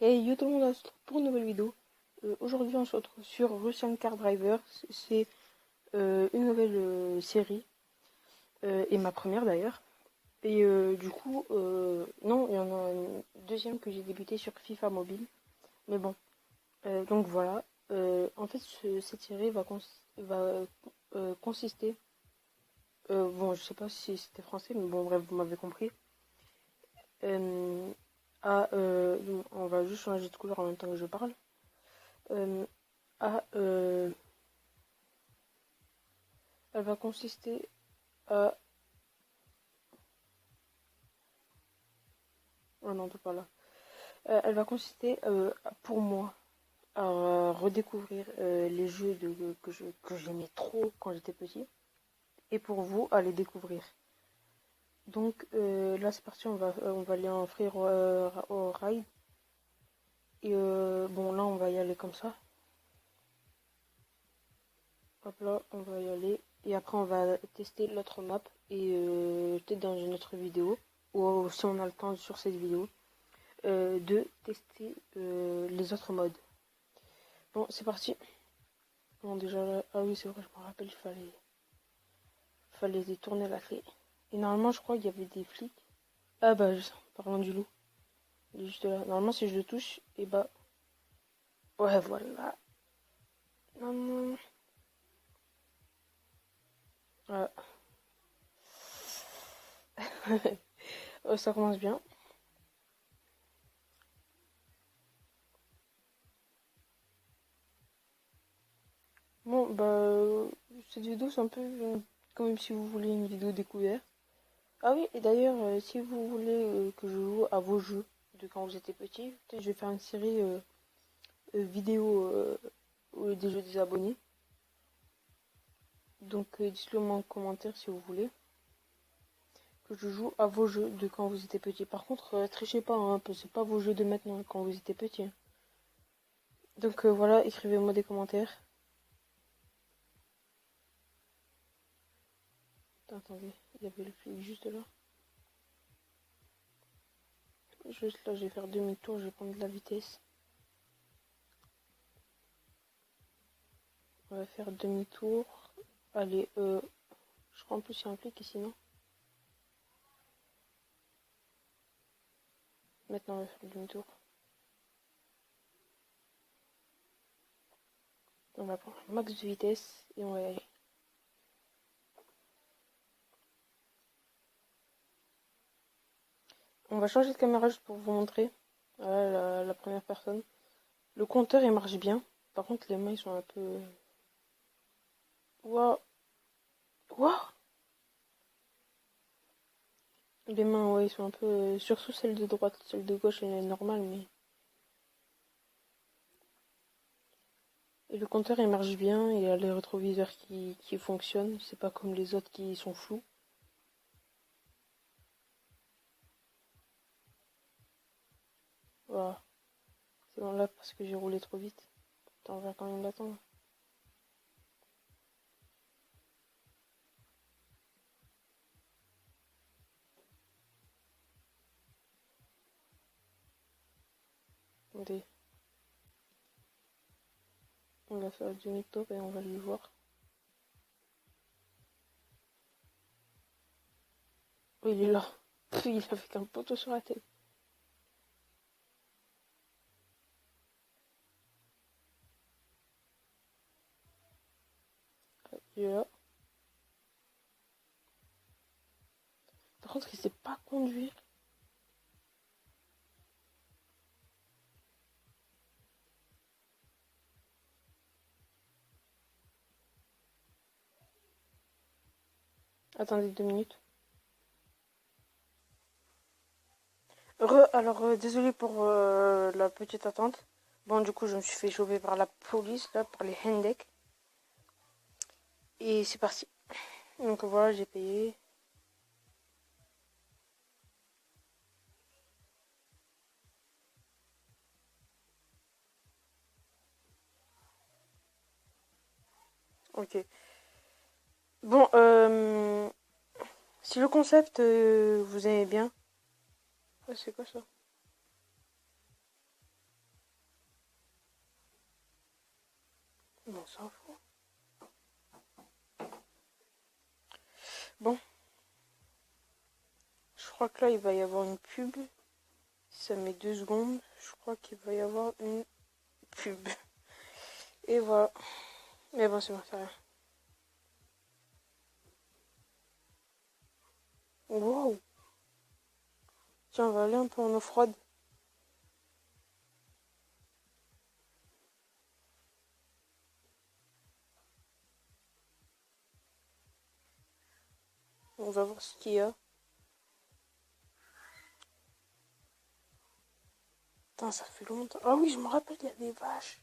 Hey yo tout le monde, on se retrouve pour une nouvelle vidéo. Aujourd'hui on se retrouve sur Russian Car Driver. C'est une nouvelle série et ma première d'ailleurs. Et du coup, non, il y en a une deuxième que j'ai débuté sur FIFA Mobile. Mais bon, donc voilà. En fait, cette série va consister. Bon, je sais pas si c'était français, mais bon, bref, vous m'avez compris. Euh, on va juste changer de couleur en même temps que je parle. Euh, à, Elle va consister à... Oh non, on peut pas là. Elle va consister pour moi à redécouvrir les jeux que j'aimais trop quand j'étais petit et pour vous à les découvrir. Donc là c'est parti, on va aller en free au ride et bon là on va y aller comme ça. Hop là, on va y aller et après on va tester l'autre map et peut-être dans une autre vidéo ou si on a le temps sur cette vidéo de tester les autres modes. Bon, c'est parti. Bon, déjà là, ah oui, c'est vrai, je me rappelle, il fallait détourner la clé. Et normalement, je crois qu'il y avait des flics. Ah bah, parlant du loup, il est juste là. Normalement, si je le touche, et bah, ouais, voilà. Non, non. Voilà. Oh, ça commence bien. Bon, bah, cette vidéo, c'est un peu comme si vous voulez une vidéo découverte. Ah oui, et d'ailleurs, si vous voulez que je joue à vos jeux de quand vous étiez petit, peut-être je vais faire une série vidéo des jeux des abonnés. Donc dites-le moi en commentaire si vous voulez que je joue à vos jeux de quand vous étiez petit. Par contre, trichez pas, hein, c'est pas vos jeux de maintenant quand vous étiez petit. Donc voilà, écrivez-moi des commentaires. Attendez, il y avait le flic juste là. Juste là, je vais faire demi-tour, je vais prendre de la vitesse. On va faire demi-tour. Allez, je crois en plus il y a un flic ici, non? Maintenant, on va faire demi-tour. On va prendre max de vitesse et on va y aller. On va changer de caméra juste pour vous montrer. Voilà la première personne. Le compteur il marche bien. Par contre, les mains ils sont un peu. Waouh! Waouh! Les mains, ouais, ils sont un peu. Surtout celle de droite. Celle de gauche, elle est normale, mais. Et le compteur il marche bien. Il y a les rétroviseurs qui fonctionnent. C'est pas comme les autres qui sont flous. Voilà. C'est bon là parce que j'ai roulé trop vite. Attends, on va quand même l'attendre. Attendez. On va faire demi-tour et on va lui voir. Oh, il est là. Il a fait un poteau sur la tête. Il est là. Par contre, il sait pas conduire. Attendez 2 minutes. Alors, désolé pour la petite attente. Bon, du coup, je me suis fait choper par la police, là, par les Hendek. Et c'est parti. Donc voilà, j'ai payé. Ok. Bon, si le concept vous aimez bien. Ah, c'est quoi ça? crois que là, il va y avoir une pub. Si ça met 2 secondes, je crois qu'il va y avoir une pub. Et voilà. Mais bon, c'est bon, c'est rien. Wow. Tiens, on va aller un peu en eau froide. On va voir ce qu'il y a. Putain, ça fait longtemps. Ah oui, je me rappelle, il y a des vaches.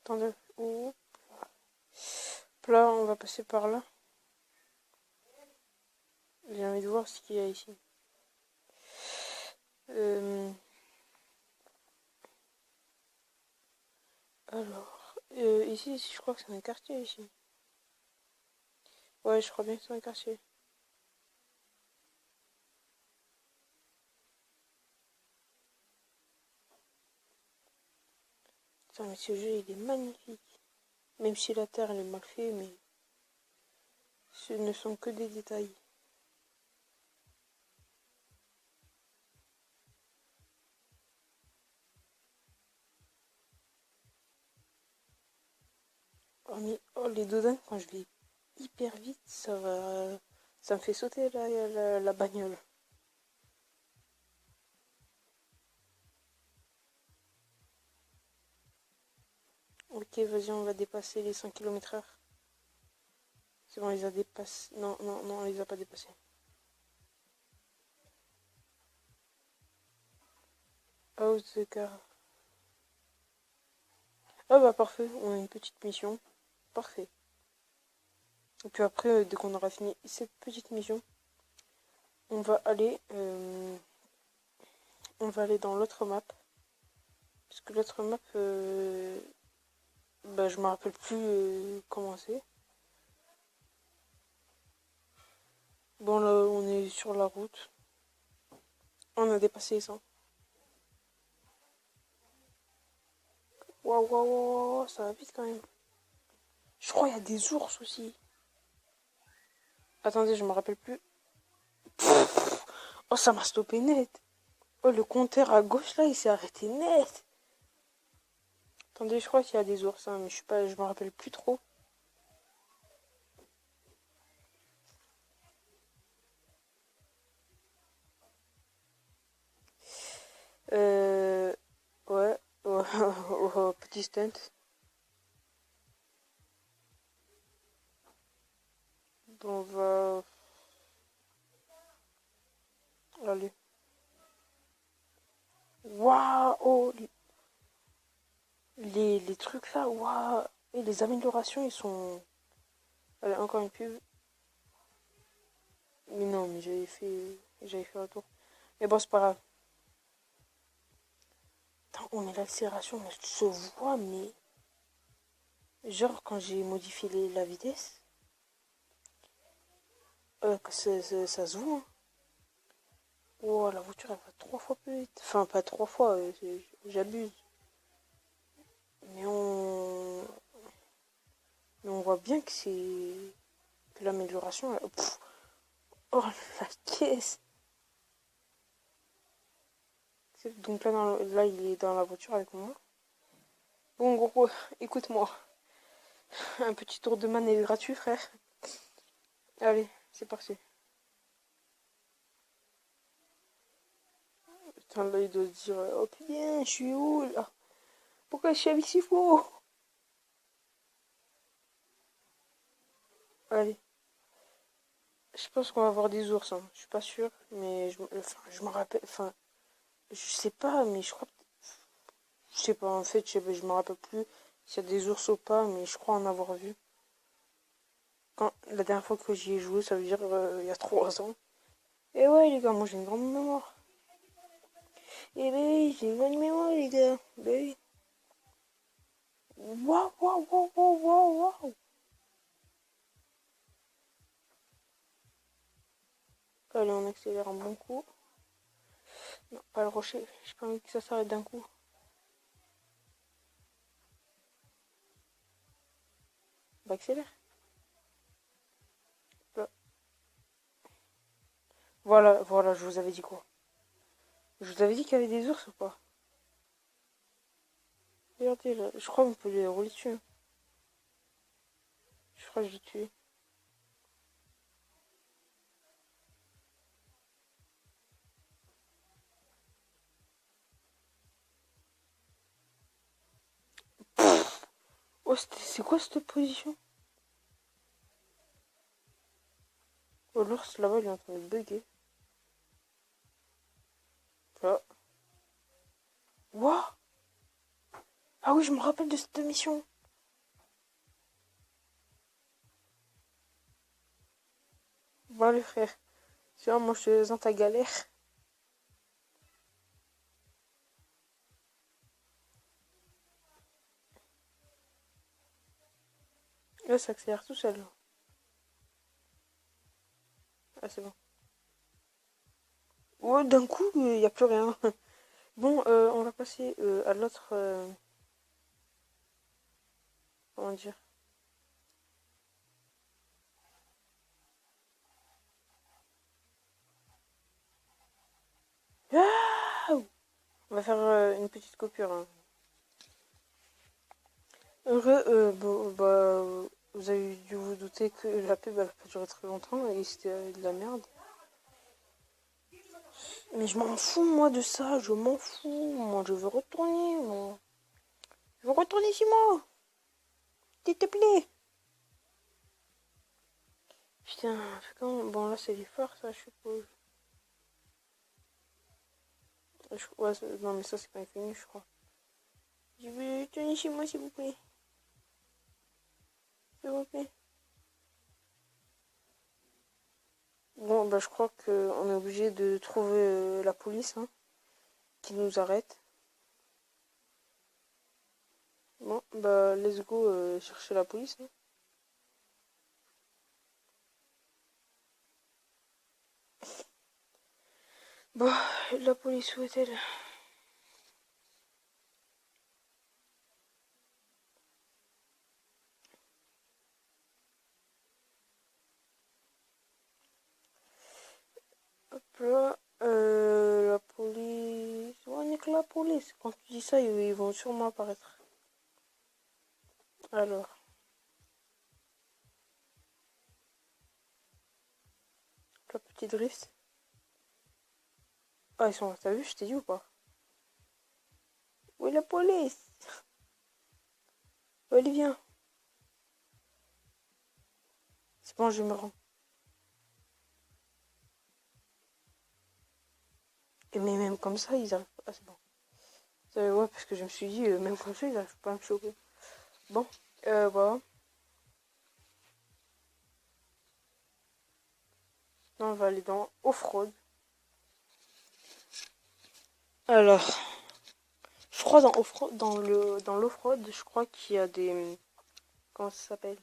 Attendez. Oh. Là, on va passer par là. J'ai envie de voir ce qu'il y a ici. Alors, ici, je crois que c'est un quartier ici. Ouais, je crois bien que c'est un quartier. Putain, mais ce jeu, il est magnifique. Même si la terre, elle est mal faite, mais ce ne sont que des détails. Oh, mais, oh, les dodans, quand je vais hyper vite, ça me fait sauter la bagnole. Ok, vas-y, on va dépasser les 100 km/h. C'est bon, on les a dépassés. Non, non, non, on les a pas dépassés. House the car. Ah bah parfait, on a une petite mission. Parfait. Et puis après, dès qu'on aura fini cette petite mission, on va aller, dans l'autre map. Parce que l'autre map, bah, je me rappelle plus comment c'est. Bon, là, on est sur la route. On a dépassé les 100. Waouh, waouh, waouh, ça va vite quand même. Je crois qu'il y a des ours aussi. Attendez, je me rappelle plus. Oh, ça m'a stoppé net. Oh, le compteur à gauche là, il s'est arrêté net. Attendez, je crois qu'il y a des ours, hein, mais je me rappelle plus trop. Euh, ouais, petit stunt. On va, allez. Waouh, oh, les trucs là, waouh. Et les améliorations, ils sont. Allez, encore une pub. Mais non, mais j'avais fait un tour. Mais bon, c'est pas grave. Attends, on est l'accélération, on se voit, mais genre quand j'ai modifié la vitesse, ça se voit. Hein. Oh, la voiture elle va 3 fois plus vite. Enfin, pas 3 fois, j'abuse. Mais on voit bien que c'est que l'amélioration. Oh la caisse. Donc là, là, il est dans la voiture avec moi. Bon, gros, écoute-moi. Un petit tour de manette gratuit, frère. Allez, c'est parti. Putain, là, il doit se dire, oh putain, je suis où là? Pourquoi je suis avec si faux? Allez, je pense qu'on va avoir des ours, hein. Je suis pas sûr, mais je me rappelle, enfin, je sais pas, mais je crois, je sais pas, en fait, je me rappelle plus s'il y a des ours ou pas, mais je crois en avoir vu. La dernière fois que j'y ai joué, ça veut dire il y a 3 ans. Et ouais, les gars, moi j'ai une grande mémoire. Et ben oui, j'ai une bonne mémoire, les gars. Ben oui. Waouh, waouh, waouh, waouh, waouh, waouh. Allez, on accélère un bon coup. Non, pas le rocher. J'ai pas envie que ça s'arrête d'un coup. Bah accélère. Bah, voilà, je vous avais dit quoi? Je vous avais dit qu'il y avait des ours ou pas? Regardez là, je crois qu'on peut les rouler dessus, hein. Je crois que je l'ai tué. Oh, c'est quoi cette position? Oh, l'ours là-bas, il est en train de bugger. Ah. What? Ah oui, je me rappelle de cette mission. Bon, les frères, tu vois, moi je suis dans ta galère. Là, ça accélère tout seul. Ah, c'est bon. Ouais, d'un coup, il n'y a plus rien. Bon, on va passer à l'autre. Comment dire? Ah, on va faire une petite coupure, hein. Heureux, vous avez dû vous douter que la pub elle a pas duré très longtemps et c'était de la merde. Mais je m'en fous, moi, de ça, je m'en fous. Moi, je veux retourner, moi. Je veux retourner chez moi, s'il te plaît. Putain, bon, là, c'est les phares, ça, je suppose. Ouais, non, mais ça, c'est quand il fait nuit, je crois. Je veux retourner chez moi, s'il vous plaît. S'il vous plaît. Bon, bah, je crois qu'on est obligé de trouver la police, hein, qui nous arrête. Bon, bah, let's go chercher la police, hein. Bah, la police, où est-elle? Hop là, la police. Où en est que la police? Quand tu dis ça, ils vont sûrement apparaître. Alors, la petite drift. Ah, ils sont là, t'as vu, je t'ai dit ou pas? Où est la police? Où elle vient? C'est bon, je me rends. Et mais même comme ça, ils arrivent pas. Ah, c'est bon. Ouais, parce que je me suis dit, même comme ça, ils arrivent pas à me choper. Bon, voilà. Là, on va aller dans off-road. Alors, je crois dans l'off-road, je crois qu'il y a des, comment ça s'appelle?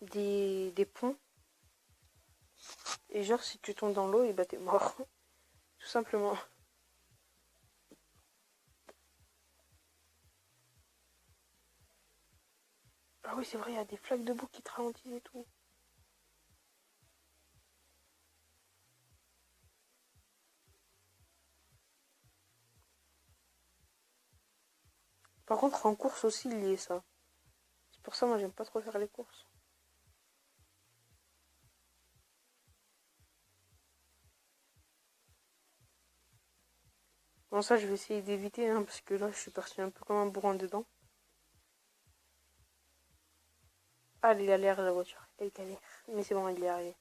Des ponts. Et genre, si tu tombes dans l'eau, et bah t'es mort. Tout simplement. Ah oui, c'est vrai, il y a des flaques de boue qui te ralentissent et tout. Par contre, en course aussi, il y est ça. C'est pour ça, moi, j'aime pas trop faire les courses. Bon, ça, je vais essayer d'éviter, hein, parce que là, je suis parti un peu comme un bourrin dedans. Ah, elle est à l'air, la voiture. Elle est à l'air. Mais c'est bon, elle est arrivée.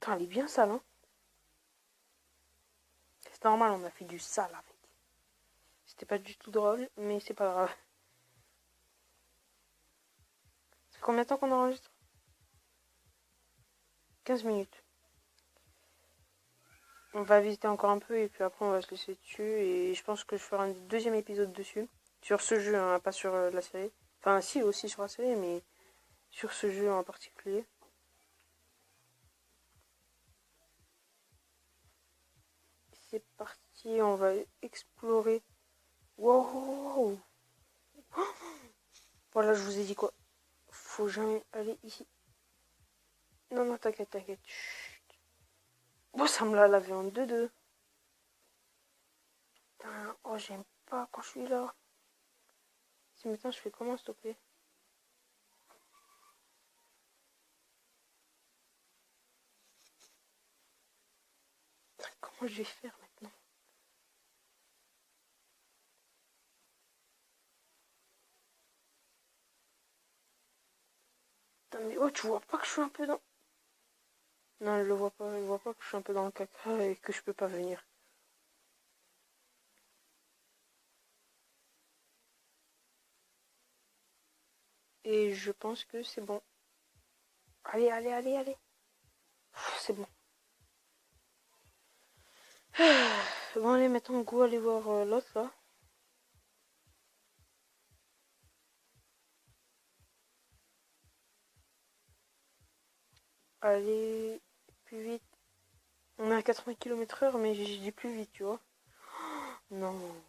Putain, elle est bien sale, hein. C'est normal, on a fait du sale avec. C'était pas du tout drôle, mais c'est pas grave. Ça fait combien de temps qu'on enregistre? 15 minutes. On va visiter encore un peu et puis après on va se laisser dessus. Et je pense que je ferai un deuxième épisode dessus. Sur ce jeu, hein, pas sur la série. Enfin, si, aussi sur la série, mais sur ce jeu en particulier. c'est parti, on va explorer. Wow! Voilà, je vous ai dit quoi. Faut jamais aller ici. Non, non, t'inquiète, t'inquiète. Chut. Bon, ça me l'a lavé en 2-2. Putain, oh, j'aime pas quand je suis là. Si maintenant je fais comment, s'il te plaît? Comment je vais faire maintenant? Putain, mais oh, tu vois pas que je suis un peu dans... Non, elle le voit pas, elle voit pas que je suis un peu dans le caca et que je peux pas venir. Et je pense que c'est bon. Allez, allez, allez, allez. C'est bon. Bon, allez, maintenant, go, aller voir l'autre, là. Allez, plus vite. On est à 80 km/h, mais j'ai dit plus vite, tu vois. Non.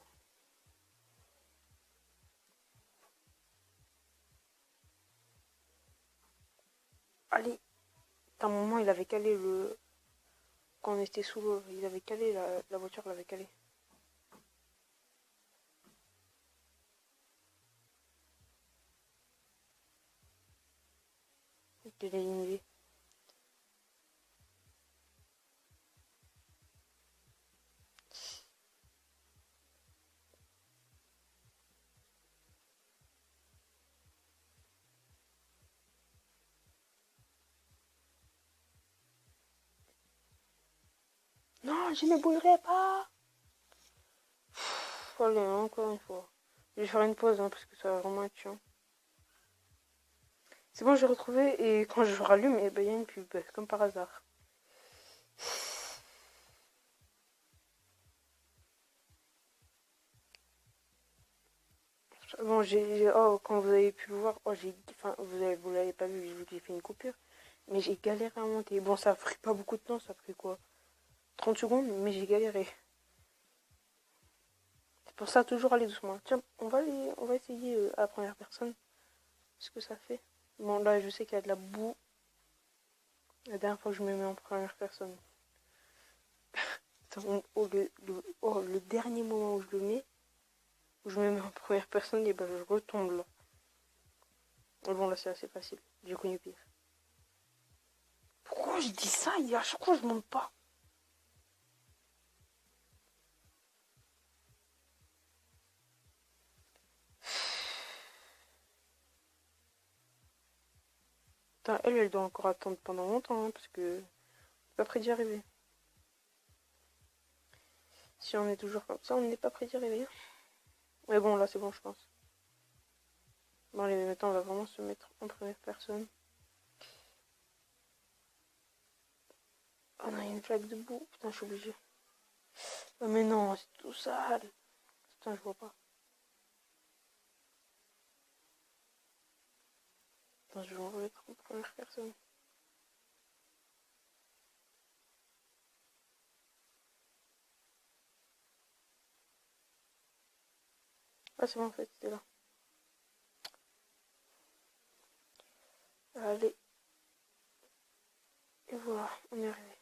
Allez. À un moment, il avait calé le... Quand on était sous l'eau, il avait calé, la voiture l'avait calé. Il est inhibi. Non, je ne bougerai pas. Allez, encore une fois. Je vais faire une pause, hein, parce que ça va vraiment être chiant. C'est bon, j'ai retrouvé, et quand je rallume, eh ben, il y a une pub, comme par hasard. Bon, oh, quand vous avez pu le voir, oh, enfin, vous l'avez pas vu, j'ai fait une coupure. Mais j'ai galéré à monter. Bon, ça a pris pas beaucoup de temps, ça a pris quoi? 30 secondes, mais j'ai galéré. C'est pour ça, toujours aller doucement. Tiens, on va essayer à la première personne ce que ça fait. Bon, là, je sais qu'il y a de la boue. La dernière fois que je me mets en première personne. Le dernier moment où je le mets, où je me mets en première personne, et ben je retombe là. Mais bon, là, c'est assez facile. J'ai connu pire. Pourquoi je dis ça? À chaque fois, je monte pas. Putain, elle doit encore attendre pendant longtemps, hein, parce que c'est pas près d'y arriver. Si on est toujours comme ça, on n'est pas près d'y arriver. Mais bon, là, c'est bon, je pense. Bon, allez, maintenant, on va vraiment se mettre en première personne. Oh non, il y a une flaque de boue. Putain, je suis obligée. Oh, mais non, c'est tout sale. Putain, je vois pas. Attends, je vais en remettre en première personne. Ah, c'est bon, en fait, c'était là. Allez. Et voilà, on est arrivé.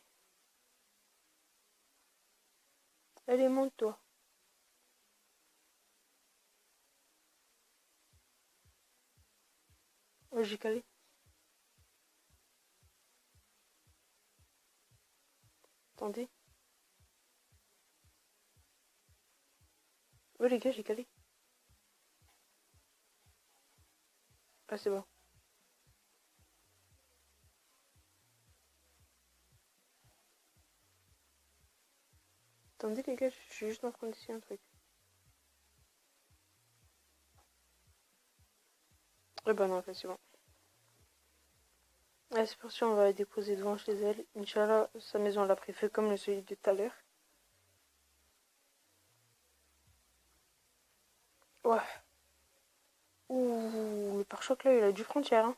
Allez, monte-toi. Ouais, j'ai calé. Attendez. Ouais, les gars, j'ai calé. Ah, c'est bon. Attendez, les gars, je suis juste en train d'essayer un truc. Eh ben non, en fait, c'est bon. Allez, c'est parti, on va la déposer devant chez elle. Inch'Allah, sa maison, elle a pris feu comme le celui de tout à l'heure. Ouais. Ouh, le pare-choc, là, il a du frontière, hein.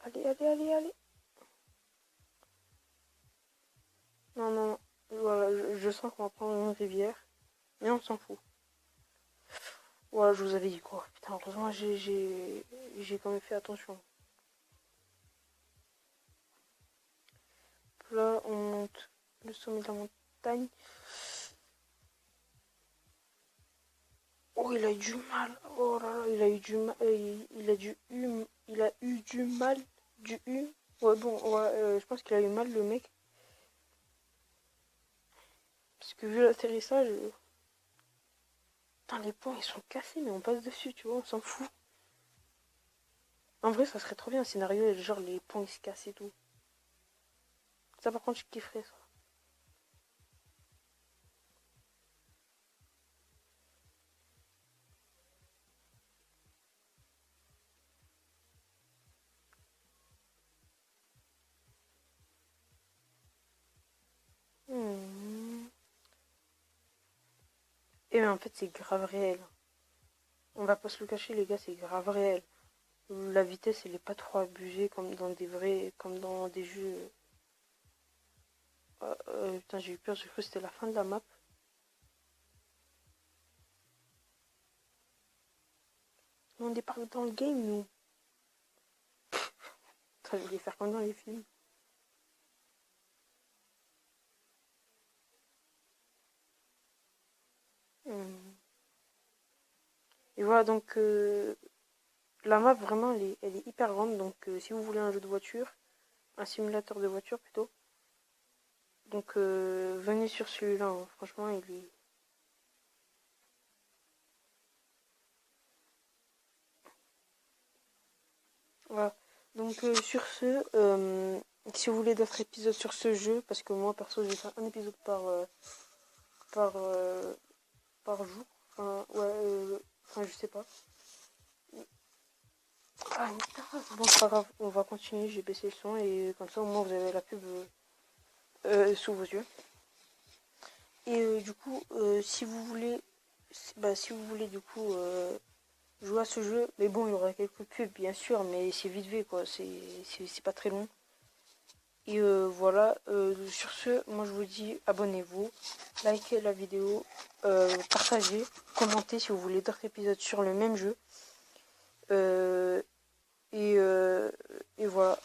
Allez, allez, allez, allez. Non, non, non. Voilà, je sens qu'on va prendre une rivière. Mais on s'en fout. Voilà, je vous avais dit quoi. Putain, heureusement, j'ai quand même fait attention. Là, on monte le sommet de la montagne. Oh, il a eu du mal. Oh là là, il a eu du mal. Il a eu du mal. Du U. Ouais, bon, ouais, je pense qu'il a eu mal, le mec. Parce que vu l'atterrissage. Putain, les ponts, ils sont cassés, mais on passe dessus, tu vois, on s'en fout. En vrai, ça serait trop bien un scénario, genre les ponts, ils se cassent et tout. Ça, par contre, je kifferais ça. Hmm. Et mais en fait, c'est grave réel. On va pas se le cacher, les gars, c'est grave réel. La vitesse, elle est pas trop abusée comme dans des vrais, comme dans des jeux. Putain, j'ai eu peur, j'ai cru que c'était la fin de la map. On débarque dans le game, nous. Putain, je voulais faire comme dans les films. Hmm. Et voilà, donc la map, vraiment, elle est hyper grande. Donc, si vous voulez un jeu de voiture, un simulateur de voiture plutôt, donc venez sur celui-là. Hein. Franchement, il est. Voilà. Donc, sur ce, si vous voulez d'autres épisodes sur ce jeu, parce que moi, perso, je vais faire un épisode par, euh, par jour. Enfin, ouais, enfin, je sais pas. Ah, bon, c'est pas grave, on va continuer. J'ai baissé le son et comme ça, au moins, vous avez la pub sous vos yeux. Et du coup, si vous voulez, si vous voulez du coup jouer à ce jeu, mais bon, il y aura quelques pubs bien sûr, mais c'est vite fait quoi, c'est pas très long. Et voilà, sur ce, moi je vous dis abonnez-vous, likez la vidéo, partagez, commentez si vous voulez d'autres épisodes sur le même jeu. Euh, et, euh, et voilà.